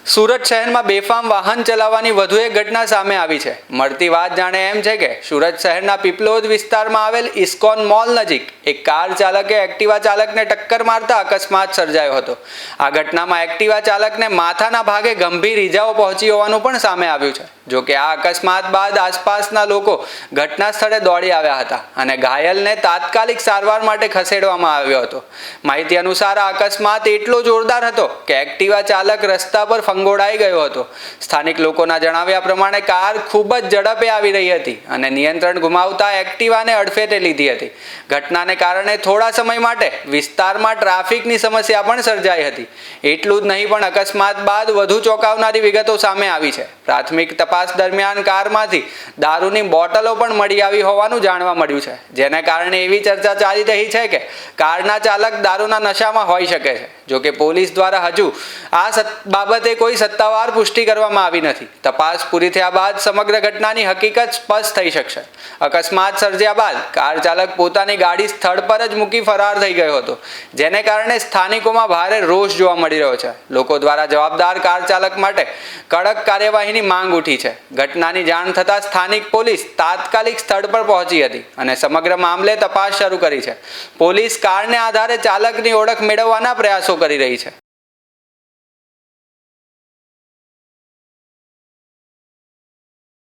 સુરત શહેરમાં બેફામ વાહન ચલાવવાની વધુ એક ઘટના સામે આવી છે। મળતી વાત જાણે એમ છે કે સુરત શહેરના પીપલોદ વિસ્તારમાં આવેલ ઇસ્કોન મોલ નજીક એક કાર ચાલકે એક્ટિવા ચાલકને ટક્કર મારતા અકસ્માત સર્જાયો હતો। આ ઘટનામાં એક્ટિવા ચાલકને માથાના ભાગે ગંભીર ઈજાઓ પહોંચી હોવાનું પણ સામે આવ્યું છે। જો કે આ અકસ્માત બાદ આસપાસના લોકો ઘટના સ્થળે દોડી આવ્યા હતા અને ઘાયલને તાત્કાલિક સારવાર માટે ખસેડવામાં આવ્યો હતો। માહિતી અનુસાર આ અકસ્માત એટલો જોરદાર હતો કે એક્ટિવા ચાલક રસ્તા પર ફંગોળાઈ ગયો હતો। સ્થાનિક લોકોના જણાવ્યા પ્રમાણે કાર ખૂબ જ ઝડપે આવી રહી હતી અને નિયંત્રણ ગુમાવતા એક્ટિવાને અડફેટે લીધી હતી। ઘટનાને કારણે થોડા સમય માટે વિસ્તારમાં ટ્રાફિકની સમસ્યા પણ સર્જાઈ હતી। એટલું જ નહીં પણ અકસ્માત બાદ વધુ ચોંકાવનારી વિગતો સામે આવી છે। પ્રાથમિક તપાસ દરમિયાન કારમાંથી દારૂની બોટલો પણ મળી આવી હોવાનું જાણવા મળ્યું છે, જેને કારણે એવી ચર્ચા ચાલી રહી છે કે કારના ચાલક દારૂના નશામાં હોઈ શકે છે। જો કે પોલીસ દ્વારા હજુ આ બાબતે કોઈ સત્તાવાર પુષ્ટિ કરવામાં આવી નથી। તપાસ પૂરી થયા બાદ સમગ્ર ઘટનાની હકીકત સ્પષ્ટ થઈ શકશે। અકસ્માત સર્જ્યા બાદ કાર ચાલક પોતાની ગાડી સ્થળ પર જ મૂકી ફરાર થઈ ગયો હતો, જેને કારણે સ્થાનિકોમાં ભારે રોષ જોવા મળી રહ્યો છે। લોકો દ્વારા જવાબદાર કાર ચાલક માટે કડક કાર્યવાહીની માંગ ઉઠી છે। ઘટનાની જાણ થતાં સ્થાનિક પોલીસ તાત્કાલિક સ્થળ પર પહોંચી હતી અને સમગ્ર મામલે તપાસ શરૂ કરી છે। પોલીસ કારને આધારે ચાલકની ઓળખ મેળવવાના પ્રયાસો કરી રહી છે।